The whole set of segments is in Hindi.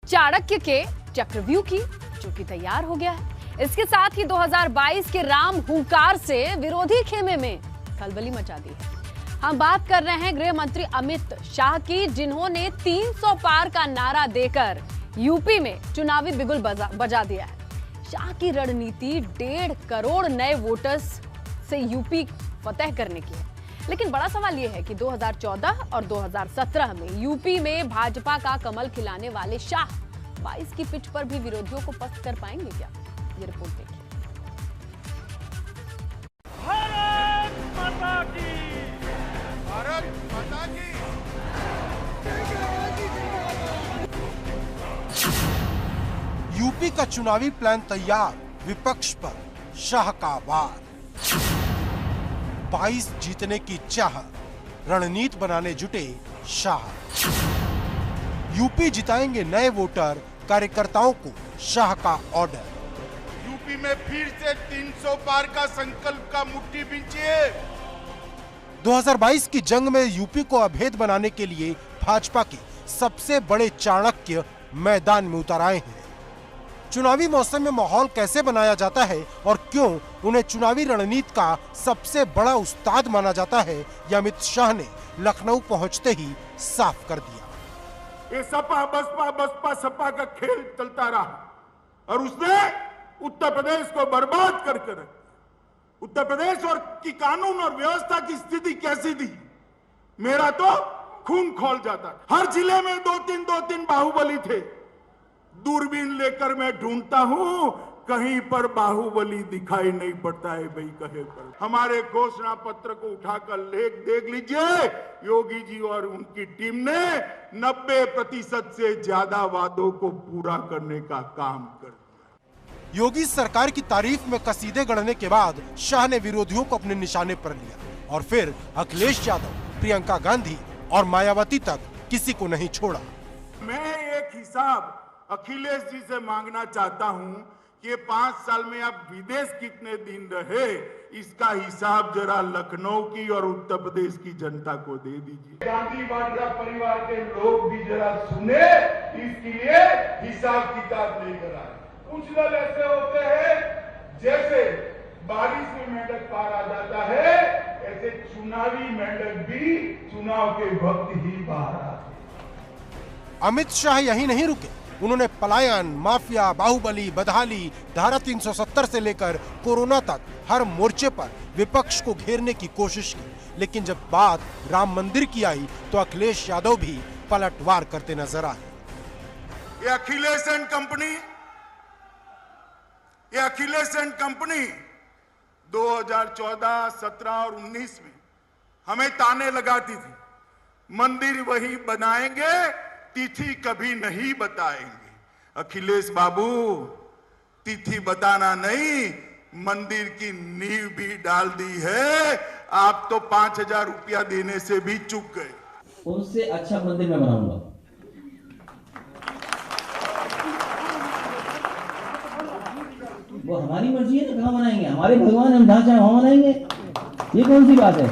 चाणक्य के चक्रव्यूह की, जो कि तैयार हो गया है। इसके साथ ही 2022 के राम हुंकार से विरोधी खेमे में खलबली मचा दी है। हम बात कर रहे हैं गृह मंत्री अमित शाह की, जिन्होंने 300 पार का नारा देकर यूपी में चुनावी बिगुल बजा दिया है। शाह की रणनीति 1.5 करोड़ नए वोटर्स से यूपी फतेह करने की है। लेकिन बड़ा सवाल यह है कि 2014 और 2017 में यूपी में भाजपा का कमल खिलाने वाले शाह 22 की पिच पर भी विरोधियों को पस्त कर पाएंगे क्या? ये रिपोर्ट देखिए। भारत माता की, भारत माता की। यूपी का चुनावी प्लान तैयार, विपक्ष पर शाह का वार। 22 जीतने की चाह, रणनीति बनाने जुटे शाह। यूपी जिताएंगे नए वोटर, कार्यकर्ताओं को शाह का ऑर्डर। यूपी में फिर से 300 पार का संकल्प का मुट्ठी बिंचिए। 2022 की जंग में यूपी को अभेद बनाने के लिए भाजपा के सबसे बड़े चाणक्य मैदान में उतर आए हैं। चुनावी मौसम में माहौल कैसे बनाया जाता है और क्यों उन्हें चुनावी रणनीति का सबसे बड़ा उस्ताद माना जाता है, यह अमित शाह ने लखनऊ पहुंचते ही साफ कर दिया। ये सपा बसपा सपा का खेल चलता रहा और उसने उत्तर प्रदेश को बर्बाद करके रखा। उत्तर प्रदेश और की कानून और व्यवस्था की स्थिति कैसी थी, मेरा तो खून खौल जाता। हर जिले में दो तीन बाहुबली थे। दूरबीन लेकर मैं ढूंढता हूं, कहीं पर बाहुबली दिखाई नहीं पड़ता है। भाई कहे पर हमारे घोषणा पत्र को उठाकर देख लीजिए। योगी जी और उनकी टीम ने 90% से ज्यादा वादों को पूरा करने का काम कर दिया। योगी सरकार की तारीफ में कसीदे गढ़ने के बाद शाह ने विरोधियों को अपने निशाने पर लिया और फिर अखिलेश यादव, प्रियंका गांधी और मायावती तक किसी को नहीं छोड़ा। मैं एक हिसाब अखिलेश जी से मांगना चाहता हूं कि 5 साल में आप विदेश कितने दिन रहे, इसका हिसाब जरा लखनऊ की और उत्तर प्रदेश की जनता को दे दीजिए। गांधी वाड्रा परिवार के लोग भी जरा सुने, इसके लिए हिसाब किताब लेकर आए। कुछ लोग ऐसे होते हैं जैसे बारिश में मेंढक पार आ जाता है, ऐसे चुनावी मेंढक भी चुनाव के वक्त ही बाहर आते। अमित शाह यहीं नहीं रुके, उन्होंने पलायन, माफिया, बाहुबली, बदहाली, धारा 370 से लेकर कोरोना तक हर मोर्चे पर विपक्ष को घेरने की कोशिश की। लेकिन जब बात राम मंदिर की आई तो अखिलेश यादव भी पलटवार करते नजर आए। ये अखिलेश एंड कंपनी 2014, 17 और 19 में हमें ताने लगाती थी, मंदिर वही बनाएंगे, तिथि कभी नहीं बताएंगे। अखिलेश बाबू, तिथि बताना नहीं, मंदिर की नींव भी डाल दी है। आप तो 5000 रुपया देने से भी चूक गए। उनसे अच्छा मंदिर मैं बनाऊंगा। वो हमारी मर्जी है ना, कहाँ बनाएंगे? हमारे भगवान, हम जहाँ चाहे वहाँ बनाएंगे। ये कौन सी बात है?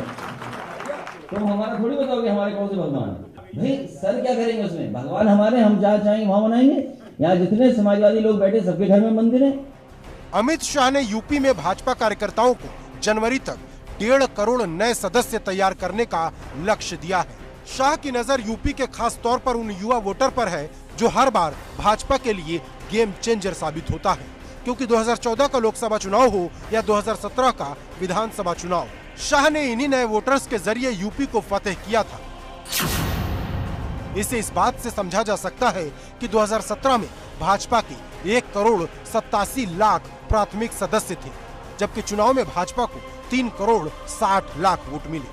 तुम हमारा थोड़ी बताओगे हमारे कौन से भगवान है। भाई सर क्या करेंगे उसमें? भगवान हमारे, हम जहाँ चाहेंगे वहाँ बनाएंगे। यहाँ जितने समाजवादी लोग बैठे सबके घर में मंदिर है। अमित शाह ने यूपी में भाजपा कार्यकर्ताओं को जनवरी तक 1.5 करोड़ नए सदस्य तैयार करने का लक्ष्य दिया है। शाह की नजर यूपी के खास तौर पर उन युवा वोटर पर है जो हर बार भाजपा के लिए गेम चेंजर साबित होता है, क्योंकि 2014 का लोकसभा चुनाव हो या 2017 का विधानसभा चुनाव, शाह ने इन्हीं नए वोटर्स के जरिए यूपी को फतेह किया था। इसे इस बात से समझा जा सकता है कि 2017 में भाजपा के 1 करोड़ 87 लाख प्राथमिक सदस्य थे, जबकि चुनाव में भाजपा को 3 करोड़ 60 लाख वोट मिले।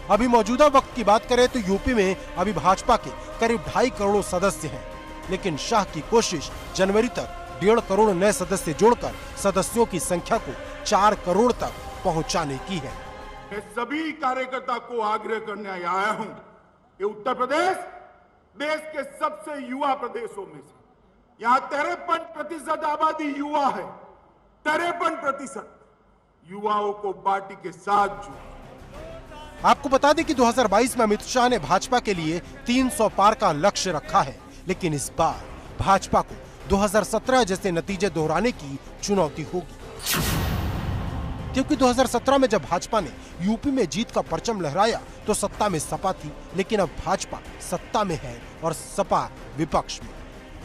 अभी मौजूदा वक्त की बात करें तो यूपी में अभी भाजपा के करीब 2.5 करोड़ सदस्य हैं, लेकिन शाह की कोशिश जनवरी तक 1.5 करोड़ नए सदस्य जोड़कर सदस्यों की संख्या को 4 करोड़ तक पहुंचाने की है। मैं सभी कार्यकर्ता को आग्रह करने आया हूं कि उत्तर प्रदेश देश के सबसे युवा प्रदेशों में से, यहाँ 53% आबादी युवा है। 53% युवाओं को पार्टी के साथ जोड़। आपको बता दें कि 2022 में अमित शाह ने भाजपा के लिए 300 पार का लक्ष्य रखा है, लेकिन इस बार भाजपा को 2017 जैसे नतीजे दोहराने की चुनौती होगी, क्योंकि 2017 में जब भाजपा ने यूपी में जीत का परचम लहराया तो सत्ता में सपा थी, लेकिन अब भाजपा सत्ता में है और सपा विपक्ष में।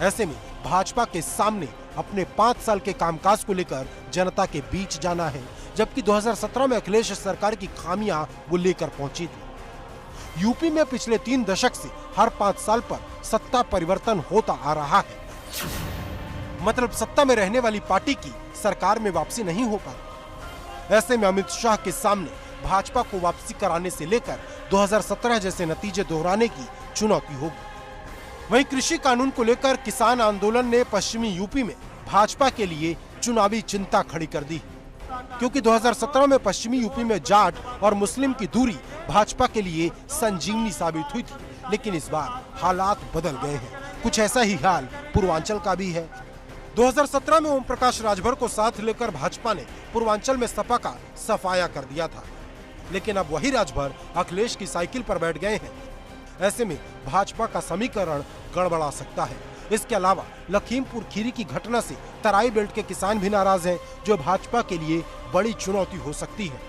ऐसे में भाजपा के सामने अपने 5 साल के कामकाज को लेकर जनता के बीच जाना है, जबकि 2017 में अखिलेश सरकार की खामियां वो लेकर पहुंची थी। यूपी में पिछले 3 दशक से हर 5 साल पर सत्ता परिवर्तन होता आ रहा है, मतलब सत्ता में रहने वाली पार्टी की सरकार में वापसी नहीं हो पाती। ऐसे में अमित शाह के सामने भाजपा को वापसी कराने से लेकर 2017 जैसे नतीजे दोहराने की चुनौती होगी। वहीं कृषि कानून को लेकर किसान आंदोलन ने पश्चिमी यूपी में भाजपा के लिए चुनावी चिंता खड़ी कर दी, क्योंकि 2017 में पश्चिमी यूपी में जाट और मुस्लिम की दूरी भाजपा के लिए संजीवनी साबित हुई थी, लेकिन इस बार हालात बदल गए हैं। कुछ ऐसा ही हाल पूर्वांचल का भी है। 2017 में ओम प्रकाश राजभर को साथ लेकर भाजपा ने पूर्वांचल में सपा का सफाया कर दिया था, लेकिन अब वही राजभर अखिलेश की साइकिल पर बैठ गए हैं। ऐसे में भाजपा का समीकरण गड़बड़ा सकता है। इसके अलावा लखीमपुर खीरी की घटना से तराई बेल्ट के किसान भी नाराज हैं, जो भाजपा के लिए बड़ी चुनौती हो सकती है।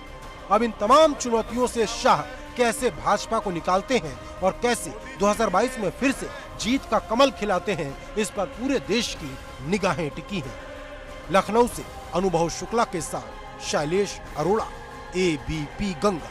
अब इन तमाम चुनौतियों से शाह कैसे भाजपा को निकालते हैं और कैसे 2022 में फिर से जीत का कमल खिलाते हैं, इस पर पूरे देश की निगाहें टिकी हैं। लखनऊ से अनुभव शुक्ला के साथ शैलेश अरोड़ा, ABP गंगा।